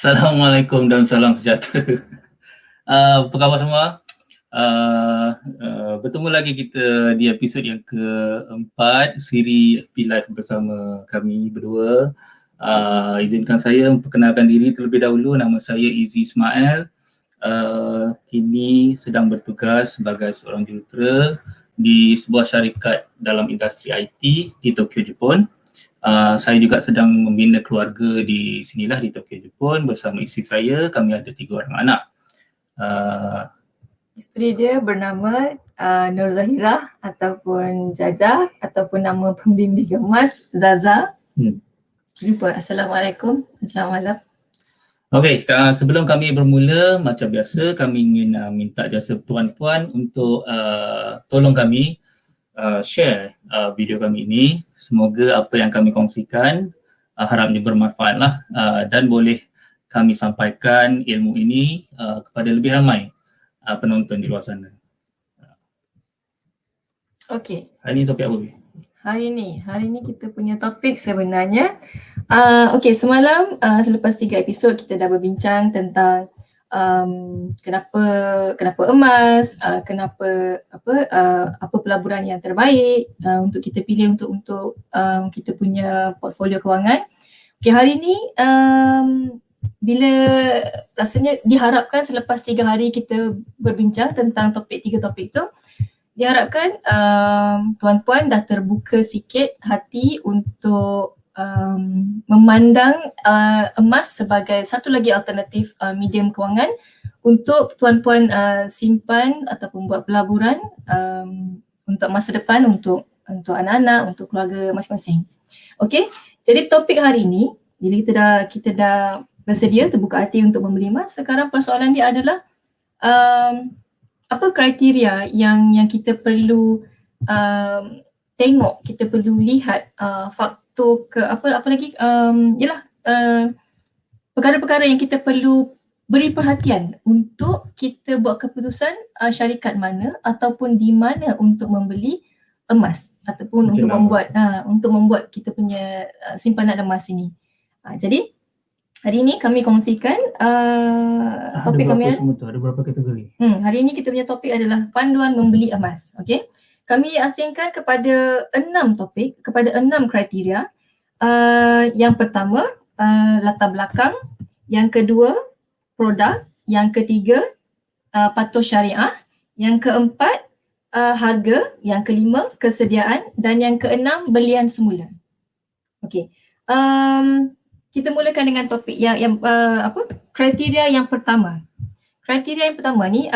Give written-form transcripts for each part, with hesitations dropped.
Assalamualaikum dan salam sejahtera. Apa khabar semua? Bertemu lagi kita di episod yang keempat siri FP Live bersama kami berdua. Izinkan saya memperkenalkan diri terlebih dahulu. Nama saya Izzy Ismail. Kini sedang bertugas sebagai seorang jurutera di sebuah syarikat dalam industri IT di Tokyo, Jepun. Saya juga sedang membina keluarga di sinilah di Tokyo, Jepun bersama isteri saya. Kami ada 3 orang anak. Isteri dia bernama Nur Zahira ataupun Jaja ataupun nama pembimbing emas Zaza. Lupa. Assalamualaikum. Selamat malam. Okey, sebelum kami bermula, macam biasa kami ingin minta jasa tuan-puan untuk tolong kami share video kami ini. Semoga apa yang kami kongsikan harapnya bermanfaat lah, dan boleh kami sampaikan ilmu ini kepada lebih ramai penonton di luar sana. Okey. Hari ini topik apa? Hari ni kita punya topik sebenarnya okey, semalam selepas 3 episod kita dah berbincang tentang kenapa emas, kenapa apa pelaburan yang terbaik untuk kita pilih untuk kita punya portfolio kewangan. Okey, hari ni bila rasanya diharapkan selepas 3 hari kita berbincang tentang 3 topik tu, diharapkan tuan-puan dah terbuka sikit hati untuk memandang emas sebagai satu lagi alternatif medium kewangan untuk tuan-puan simpan ataupun buat pelaburan untuk masa depan, untuk anak-anak, untuk keluarga masing-masing. Okey, jadi topik hari ni bila kita dah bersedia terbuka hati untuk membeli emas, sekarang persoalan dia adalah apa kriteria yang kita perlu tengok, kita perlu lihat faktor apa lagi perkara-perkara yang kita perlu beri perhatian untuk kita buat keputusan syarikat mana ataupun di mana untuk membeli emas ataupun untuk membuat kita punya simpanan emas ini. Jadi hari ini kami kongsikan topik kami ada berapa kategori? Hari ini kita punya topik adalah panduan membeli emas. Okey. Kami asingkan kepada 6 topik, kepada 6 kriteria. Yang pertama, latar belakang. Yang kedua, produk. Yang ketiga, patuh syariah. Yang keempat, harga. Yang kelima, kesediaan. Dan yang keenam, belian semula. Okey. Kita mulakan dengan topik yang kriteria yang pertama. Kriteria yang pertama ni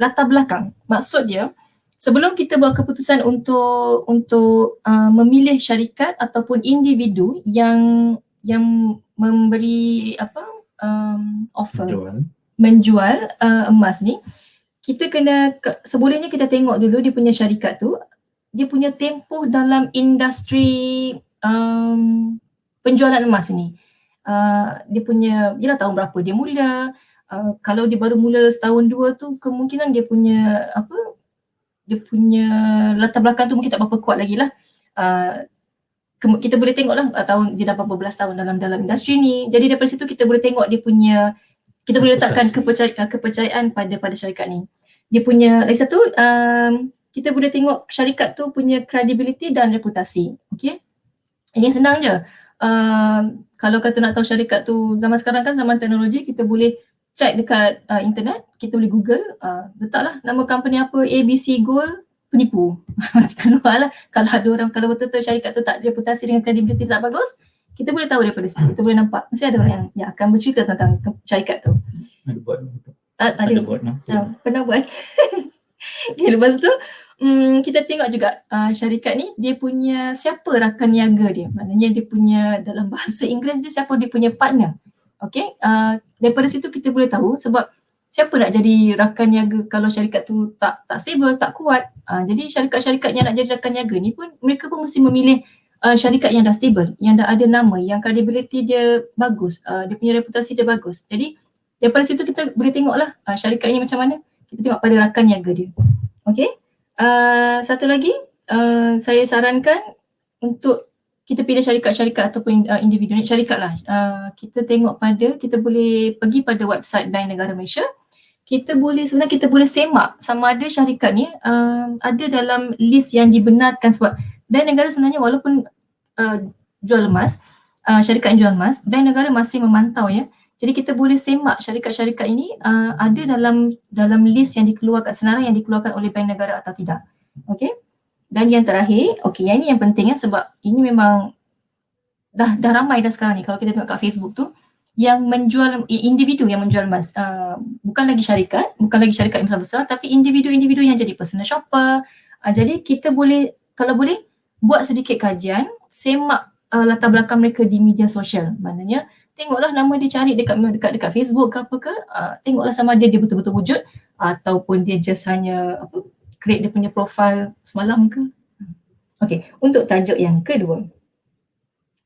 latar belakang. Maksud dia, sebelum kita buat keputusan untuk memilih syarikat ataupun individu yang memberi offer menjual emas ni, kita kena sebolehnya kita tengok dulu dia punya syarikat tu, dia punya tempoh dalam industri penjualan emas ni. Dia punya, yelah tahun berapa dia mula. Kalau dia baru mula setahun 2 tu, kemungkinan dia punya latar belakang tu mungkin tak berapa kuat lagi lah. Kita boleh tengok lah tahun dia dah berapa belas tahun dalam industri ni. Jadi daripada situ kita boleh tengok dia punya, kita boleh letakkan kepercayaan pada syarikat ni. Dia punya, lagi satu, kita boleh tengok syarikat tu punya credibility dan reputasi. Okay, ini senang je. Kalau kata nak tahu syarikat tu, zaman sekarang kan zaman teknologi, kita boleh check dekat internet, kita boleh google, letaklah nama company apa, ABC Gold, penipu. Keluar lah. Kalau ada orang, kalau betul-betul syarikat tu tak reputasi dengan credibility tak bagus, kita boleh tahu daripada situ, kita boleh nampak. Mesti ada orang yang akan bercerita tentang syarikat tu. Ada buat? Ada buat. Pernah buat. Okay, lepas tu kita tengok juga syarikat ni dia punya siapa rakan niaga dia. Maknanya dia punya, dalam bahasa Inggeris dia, siapa dia punya partner. Okay, daripada situ kita boleh tahu sebab siapa nak jadi rakan niaga kalau syarikat tu tak stable, tak kuat. Jadi syarikat-syarikat yang nak jadi rakan niaga ni pun, mereka pun mesti memilih syarikat yang dah stable, yang dah ada nama, yang credibility dia bagus, dia punya reputasi dia bagus. Jadi daripada situ kita boleh tengoklah syarikat ni macam mana. Kita tengok pada rakan niaga dia. Okay, satu lagi saya sarankan untuk kita pilih syarikat-syarikat ataupun individu syarikat lah. Kita tengok kita boleh pergi pada website Bank Negara Malaysia. Kita boleh semak sama ada syarikat ni ada dalam list yang dibenarkan, sebab Bank Negara sebenarnya walaupun jual emas, syarikat yang jual emas, Bank Negara masih memantau ya. Jadi kita boleh semak syarikat-syarikat ini ada dalam list yang dikeluarkan, senarai yang dikeluarkan oleh Bank Negara atau tidak. Okey. Dan yang terakhir, yang ini yang penting ya, sebab ini memang dah ramai dah sekarang ni. Kalau kita tengok kat Facebook tu, yang menjual, individu yang menjual emas, bukan lagi syarikat yang besar-besar, tapi individu-individu yang jadi personal shopper. Jadi kita boleh, kalau boleh, buat sedikit kajian, semak latar belakang mereka di media sosial. Maknanya tengoklah nama dia, cari dekat Facebook ke apa ke, tengoklah sama dia betul-betul wujud ataupun dia just hanya create dia punya profile semalam ke. Okey, untuk tajuk yang kedua.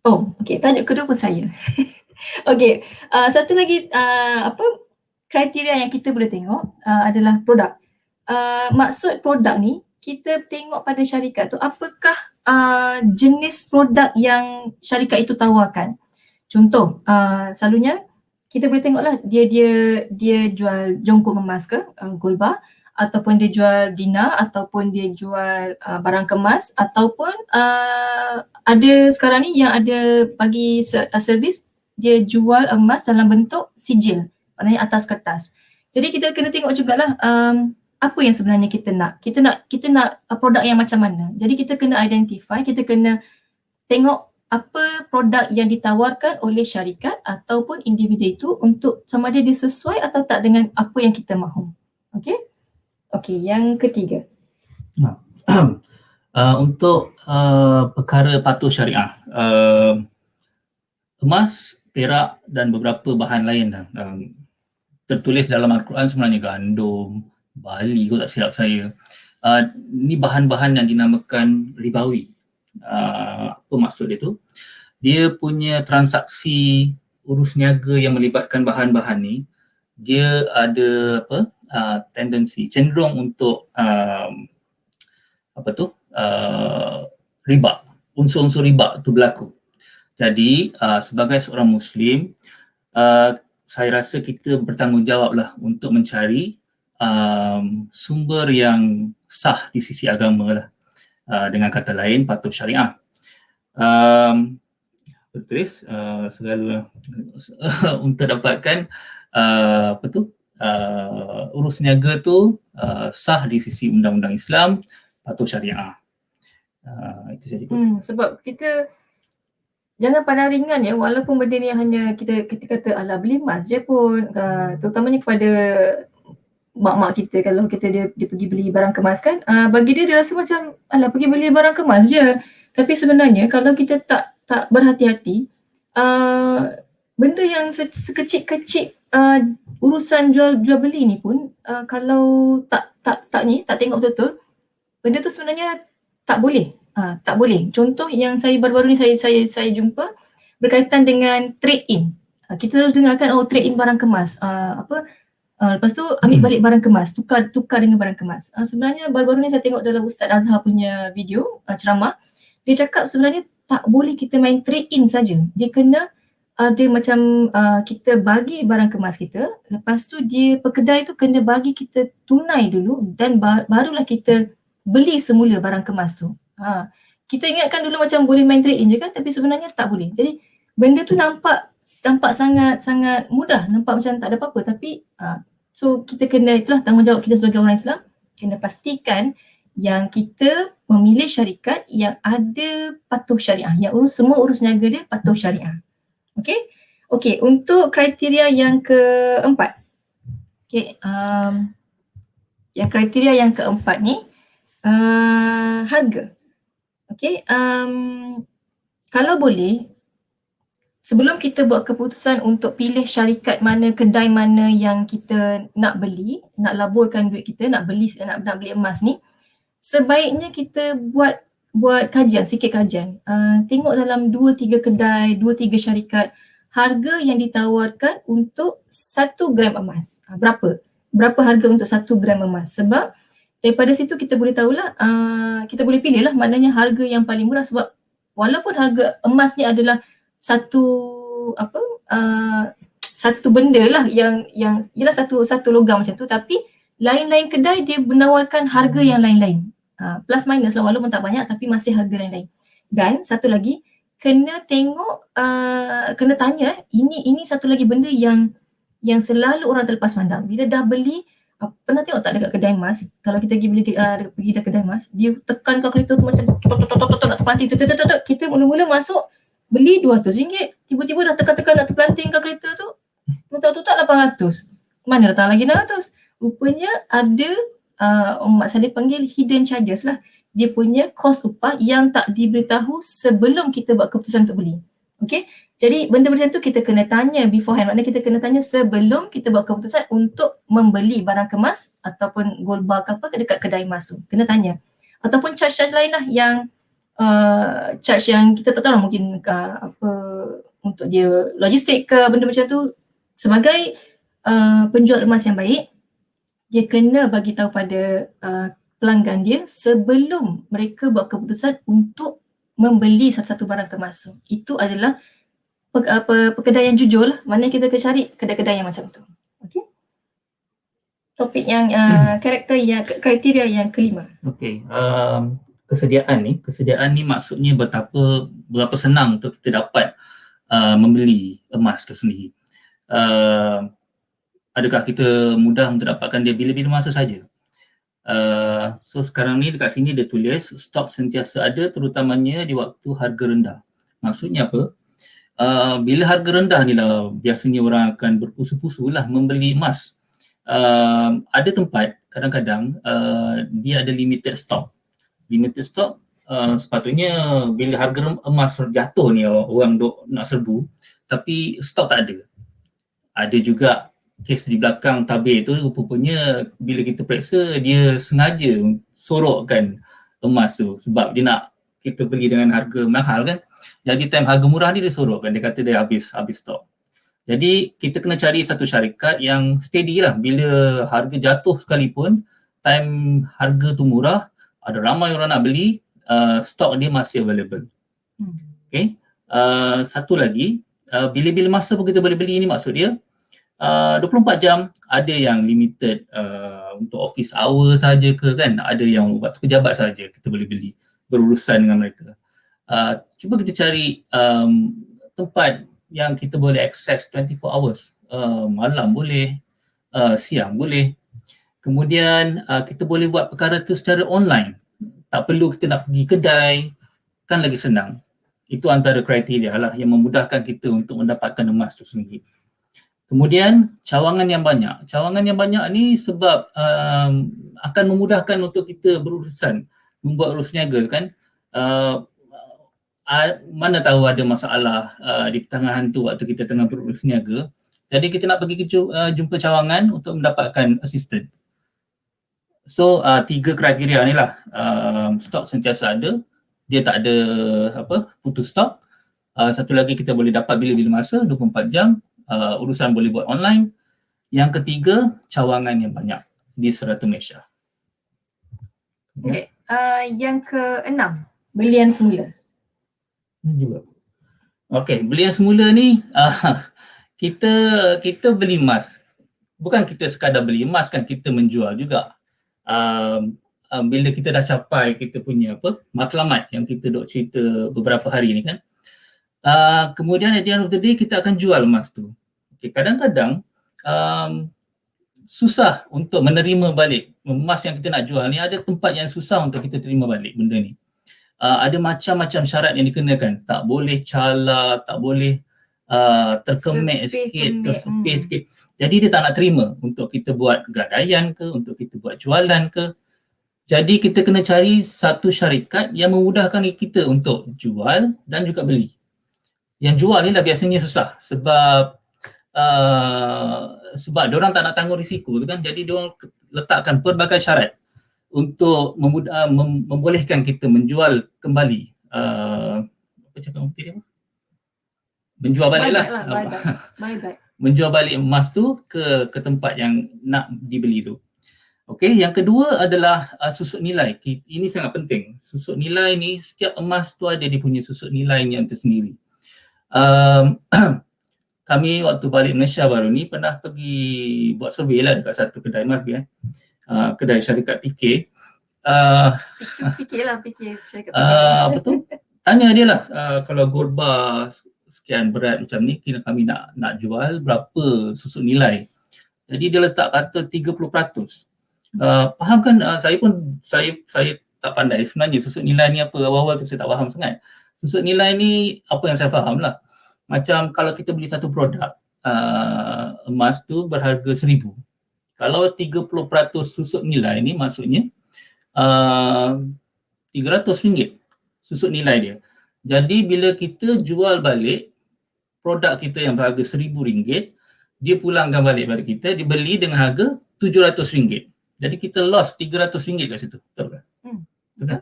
Tajuk kedua pun saya. Okey, satu lagi kriteria yang kita boleh tengok adalah produk. Maksud produk ni, kita tengok pada syarikat tu apakah jenis produk yang syarikat itu tawarkan. Contoh, selalunya kita boleh tengoklah dia jual jongkok emas ke, gold bar, ataupun dia jual dinar, ataupun dia jual barang kemas, ataupun ada sekarang ni yang ada bagi servis, dia jual emas dalam bentuk sijil, maknanya atas kertas. Jadi kita kena tengok jugalah apa yang sebenarnya kita nak. Kita nak produk yang macam mana. Jadi kita kena identify, kita kena tengok apa produk yang ditawarkan oleh syarikat ataupun individu itu untuk sama ada dia sesuai atau tak dengan apa yang kita mahu. Okey, yang ketiga. Untuk perkara patuh syariah, emas, perak dan beberapa bahan lain tertulis dalam Al-Quran sebenarnya gandum, bali kot tak silap saya. Ni bahan-bahan yang dinamakan ribawi. Apa maksud dia tu? Dia punya transaksi urus niaga yang melibatkan bahan-bahan ni, dia ada tendensi, cenderung untuk riba, unsur-unsur riba tu berlaku. Jadi sebagai seorang Muslim, saya rasa kita bertanggungjawablah untuk mencari sumber yang sah di sisi agama lah. Dengan kata lain, patuh syariah. Bertulis segala untuk dapatkan urus niaga tu sah di sisi undang-undang Islam, patuh syariah. Itu saja. Sebab kita jangan pandang ringan ya, walaupun benda ni hanya kita kata alah beli emas je pun, terutamanya kepada mak-mak kita, kalau kita dia pergi beli barang kemas kan, bagi dia rasa macam alah pergi beli barang kemas je. Tapi sebenarnya kalau kita tak berhati-hati, benda yang sekecil-kecil urusan jual beli ni pun, kalau tak tengok betul-betul, benda tu sebenarnya tak boleh. Tak boleh. Contoh yang saya baru-baru ni saya jumpa berkaitan dengan trade in. Kita harus dengarkan trade in barang kemas. Lepas tu ambil balik barang kemas, tukar dengan barang kemas. Sebenarnya baru-baru ni saya tengok dalam Ustaz Azhar punya video ceramah, dia cakap sebenarnya tak boleh kita main trade in saja. Dia kena ada macam kita bagi barang kemas kita, lepas tu pekedai tu kena bagi kita tunai dulu dan barulah kita beli semula barang kemas tu. Kita ingatkan dulu macam boleh main trade in je kan, tapi sebenarnya tak boleh. Jadi benda tu nampak sangat mudah, nampak macam tak ada apa-apa, tapi so kita kena, itulah tanggungjawab kita sebagai orang Islam, kena pastikan yang kita memilih syarikat yang ada patuh syariah, yang semua urus niaga dia patuh syariah. Okey, untuk kriteria yang keempat. Yang kriteria yang keempat ni harga. Kalau boleh, sebelum kita buat keputusan untuk pilih syarikat mana, kedai mana yang kita nak beli, nak laburkan duit kita, nak beli emas ni, sebaiknya kita buat sikit kajian. Tengok dalam 2-3 kedai, 2-3 syarikat, harga yang ditawarkan untuk 1 gram emas. Berapa harga untuk 1 gram emas? Sebab daripada situ kita boleh tahulah, kita boleh pilih lah maknanya harga yang paling murah, sebab walaupun harga emas ni adalah satu satu benda lah yang ialah satu logam macam tu, tapi lain-lain kedai dia menawarkan harga yang lain-lain. Plus minus lah, walaupun tak banyak tapi masih harga lain-lain. Dan satu lagi, kena tengok, kena tanya, ini satu lagi benda yang selalu orang terlepas pandang. Bila dah beli, pernah tengok tak dekat kedai emas, kalau kita pergi beli pergi dekat kedai emas, dia tekan kalkulator tu macam nak terpelanting, kita mula-mula masuk beli RM200, tiba-tiba dah tekan-tekan nak terpelanting kalkulator tu, tu tak 800. Mana datang lagi 600? Rupanya ada Mak Saleh panggil hidden charges lah. Dia punya kos upah yang tak diberitahu sebelum kita buat keputusan untuk beli. Okay? Jadi benda macam tu kita kena tanya beforehand. Maknanya kita kena tanya sebelum kita buat keputusan untuk membeli barang kemas ataupun gold bar ke apa dekat kedai emas tu. Kena tanya. Ataupun charge-charge lain lah yang charge yang kita tak tahu lah, mungkin apa untuk dia logistik ke benda macam tu. Sebagai penjual emas yang baik, dia kena bagi tahu pada pelanggan dia sebelum mereka buat keputusan untuk membeli satu-satu barang kemas tu. Itu adalah pekedai yang jujur lah. Mana kita kena cari kedai-kedai yang macam tu. Okay. Topik yang karakter yang kriteria yang kelima. Okay. Kesediaan ni maksudnya berapa senang untuk kita dapat membeli emas tu sendiri. Adakah kita mudah untuk dapatkan dia bila-bila masa saja? So sekarang ni dekat sini dia tulis stok sentiasa ada, terutamanya di waktu harga rendah. Maksudnya apa? Bila harga rendah ni lah biasanya orang akan berpusu-pusu lah membeli emas. Ada tempat kadang-kadang dia ada limited stock. Limited stock sepatutnya bila harga emas jatuh ni orang nak serbu, tapi stok tak ada. Ada juga kes di belakang tabir tu rupanya bila kita periksa dia sengaja sorokkan emas tu sebab dia nak kita beli dengan harga mahal kan. Jadi time harga murah ni dia sorokkan, dia kata dia habis stok. Jadi kita kena cari satu syarikat yang steady lah, bila harga jatuh sekalipun, time harga tu murah, ada ramai orang nak beli, stok dia masih available. Okay. Satu lagi, bila-bila masa pun kita boleh beli ni, maksud dia 24 jam, ada yang limited untuk office hour saja ke kan, ada yang waktu pejabat saja kita boleh beli, berurusan dengan mereka. Cuba kita cari tempat yang kita boleh access 24 hours, malam boleh, siang boleh. Kemudian kita boleh buat perkara tu secara online, tak perlu kita nak pergi kedai, kan lagi senang. Itu antara kriteria lah yang memudahkan kita untuk mendapatkan emas tu sendiri. Kemudian cawangan yang banyak. Cawangan yang banyak ni sebab akan memudahkan untuk kita berurusan, membuat urus niaga kan. Mana tahu ada masalah di pertengahan tu waktu kita tengah berurus niaga. Jadi kita nak pergi jumpa cawangan untuk mendapatkan assistance. So 3 kriteria ni lah. Stok sentiasa ada, dia tak ada putus stok. Satu lagi kita boleh dapat bila-bila masa, 24 jam. Urusan boleh buat online. Yang ketiga, cawangan yang banyak di serata Malaysia. Okay. Yang keenam, belian semula. Okay, belian semula ni kita beli emas. Bukan kita sekadar beli emas kan, kita menjual juga. Bila kita dah capai kita punya matlamat yang kita dok cerita beberapa hari ni kan. Kemudian at the end of the day kita akan jual emas tu. Okay, kadang-kadang susah untuk menerima balik emas yang kita nak jual ni. Ada tempat yang susah untuk kita terima balik benda ni. Ada macam-macam syarat yang dikenakan. Tak boleh cala, tak boleh terkemek sikit, tersepih sikit. Jadi dia tak nak terima untuk kita buat gadaian ke, untuk kita buat jualan ke. Jadi kita kena cari satu syarikat yang memudahkan kita untuk jual dan juga beli. Yang jual ni lah biasanya susah sebab diorang tak nak tanggung risiko tu kan. Jadi diorang letakkan pelbagai syarat untuk membolehkan kita menjual kembali menjual balik lah. Bye-bye. Menjual balik emas tu ke tempat yang nak dibeli tu. Okey, yang kedua adalah susut nilai. Ini sangat penting. Susut nilai ni, setiap emas tu ada dia punya susut nilainya tersendiri. Kami waktu balik Malaysia baru ni pernah pergi buat survey lah dekat satu kedai emas kedai syarikat PK. Fikirlah syarikat Apa tu? Tanya dia lah, kalau gold bar sekian berat macam ni, kami nak jual berapa susut nilai. Jadi dia letak kata 30%. Faham kan? Saya tak pandai sebenarnya susut nilai ni apa. Awal-awal tu saya tak faham sangat. Susut nilai ni apa yang saya faham lah. Macam kalau kita beli satu produk emas tu berharga 1,000. Kalau 30% susut nilai ni maksudnya RM300 susut nilai dia. Jadi bila kita jual balik produk kita yang berharga RM1,000, dia pulangkan balik pada kita, dia beli dengan harga RM700. Jadi kita lost RM300 kat situ. Betul tak? Betul.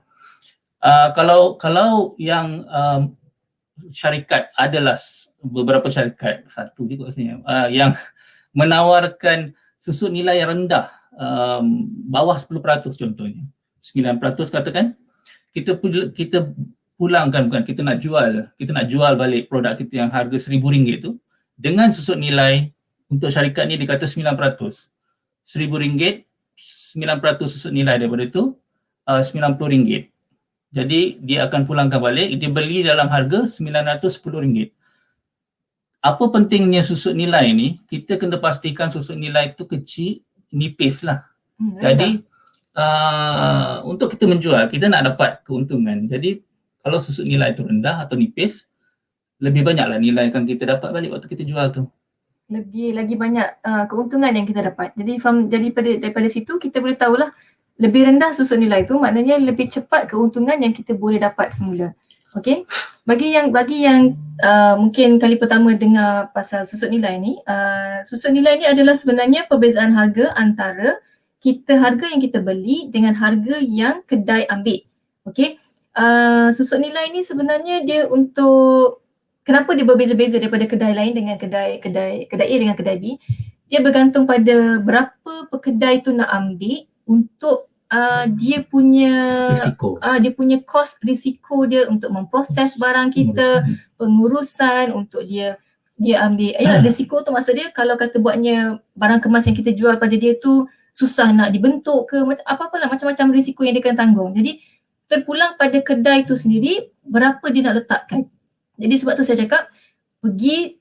Kalau yang syarikat adalah beberapa syarikat, satu juga rasanya, yang menawarkan susut nilai yang rendah, bawah 10% contohnya, 9% katakan, kita pulangkan, bukan kita nak jual balik produk kita yang harga RM1,000 tu dengan susut nilai untuk syarikat ni dia kata 9%. RM1,000, 9% susut nilai daripada tu RM90. Jadi dia akan pulangkan balik, dia beli dalam harga RM910. Apa pentingnya susut nilai ni? Kita kena pastikan susut nilai tu kecil, nipis lah. Jadi untuk kita menjual, kita nak dapat keuntungan. Jadi kalau susut nilai tu rendah atau nipis, lebih banyaklah nilai yang kita dapat balik waktu kita jual tu. Lagi banyak keuntungan yang kita dapat. Jadi daripada situ kita boleh tahulah lebih rendah susut nilai tu maknanya lebih cepat keuntungan yang kita boleh dapat semula. Okey. Bagi yang mungkin kali pertama dengar pasal susut nilai ni, susut nilai ni adalah sebenarnya perbezaan harga antara harga yang kita beli dengan harga yang kedai ambil. Okey. Susut nilai ni sebenarnya dia untuk kenapa dia berbeza-beza daripada kedai lain dengan kedai A dengan kedai B? Dia bergantung pada berapa pekedai tu nak ambil untuk dia punya kos risiko dia untuk memproses barang kita, pengurusan untuk dia ambil. Risiko tu maksud dia kalau kata buatnya barang kemas yang kita jual pada dia tu susah nak dibentuk ke, apa-apalah macam-macam risiko yang dia kena tanggung. Jadi terpulang pada kedai tu sendiri berapa dia nak letakkan. Jadi sebab tu saya cakap pergi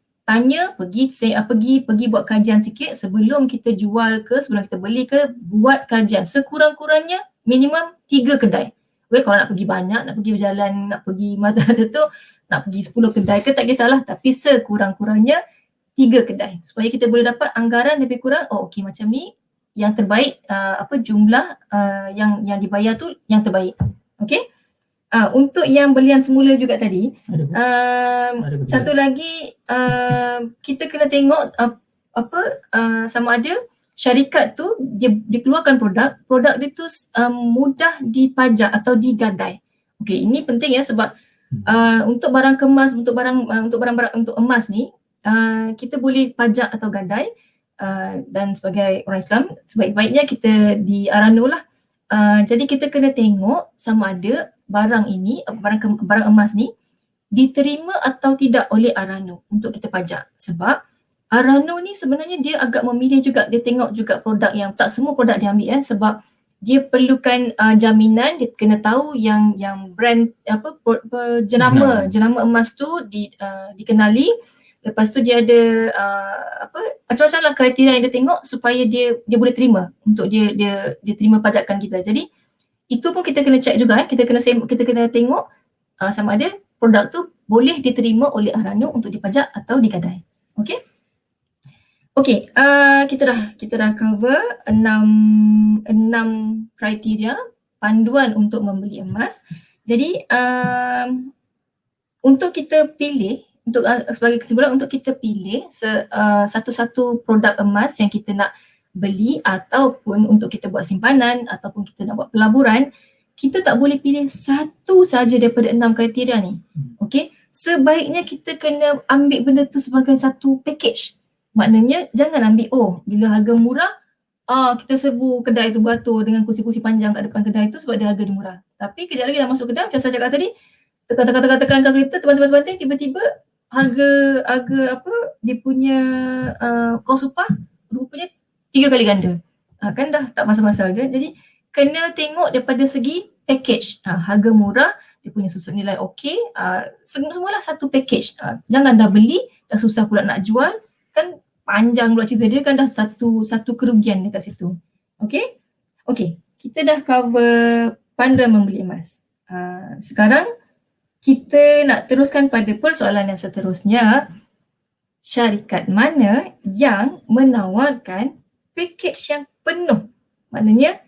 buat kajian sikit sebelum kita jual ke, sebelum kita beli ke, buat kajian sekurang-kurangnya minimum 3 kedai. Okay, kalau nak pergi banyak, nak pergi berjalan, nak pergi mana-mana tu, nak pergi 10 kedai ke tak kisahlah, tapi sekurang-kurangnya 3 kedai supaya kita boleh dapat anggaran lebih kurang, okey macam ni yang terbaik, jumlah yang dibayar tu yang terbaik. Okey. Untuk yang belian semula juga tadi, satu lagi kita kena tengok sama ada syarikat tu dia keluarkan produk dia tu mudah dipajak atau digadai. Okey, ini penting ya sebab untuk barang kemas, untuk emas ni kita boleh pajak atau gadai, dan sebagai orang Islam sebaik-baiknya kita di Arano lah. Jadi kita kena tengok sama ada barang emas ni diterima atau tidak oleh Arano untuk kita pajak. Sebab Arano ni sebenarnya dia agak memilih juga, dia tengok juga produk yang tak semua produk dia ambil sebab dia perlukan jaminan, dia kena tahu yang brand jenama emas tu dikenali. Lepas tu dia ada macam-macam lah kriteria yang dia tengok supaya dia boleh terima untuk dia terima pajakan kita. Jadi itu pun kita kena check juga, kita kena tengok sama ada produk tu boleh diterima oleh Arano untuk dipajak atau digadai. Okey. Okey, kita dah cover 6 kriteria panduan untuk membeli emas. Jadi untuk kita pilih, sebagai kesimpulan, untuk kita pilih satu-satu produk emas yang kita nak beli ataupun untuk kita buat simpanan ataupun kita nak buat pelaburan, kita tak boleh pilih satu saja daripada 6 kriteria ni. Okey, sebaiknya kita kena ambil benda tu sebagai satu package. Maknanya jangan ambil bila harga murah kita serbu kedai tu beratur dengan kursi-kursi panjang kat depan kedai tu sebab dia harga dia murah. Tapi kejap lagi dah masuk kedai, macam saya cakap tadi, tekan kereta, terbang-terbang, tiba-tiba harga apa dia punya kos upah rupanya 3 kali ganda. Kan dah tak masal-masal je. Jadi kena tengok daripada segi package. Harga murah, dia punya susut nilai okey, semualah satu package. Jangan dah beli dah susah pula nak jual, kan panjang pula cerita dia, kan dah satu kerugian dekat situ. Okey? Okey, kita dah cover panduan membeli emas. Sekarang kita nak teruskan pada persoalan yang seterusnya. Syarikat mana yang menawarkan package yang penuh? Maknanya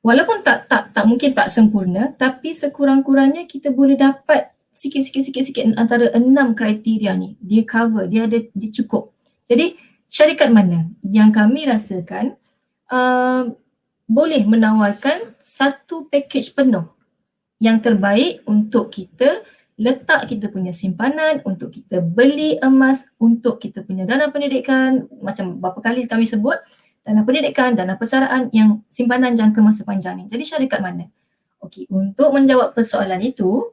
walaupun tak mungkin tak sempurna, tapi sekurang-kurangnya kita boleh dapat sikit antara 6 kriteria ni. Dia cover, dia cukup. Jadi syarikat mana yang kami rasakan boleh menawarkan satu package penuh yang terbaik untuk kita letak kita punya simpanan, untuk kita beli emas, untuk kita punya dana pendidikan, macam berapa kali kami sebut, dana pendidikan, dana persaraan yang simpanan jangka masa panjang ni. Jadi syarikat mana? Okey, untuk menjawab persoalan itu,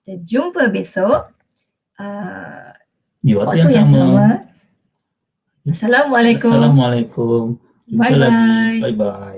kita jumpa besok Di waktu yang sama. Assalamualaikum. Assalamualaikum. Jumpa Bye-bye. lagi. Bye-bye.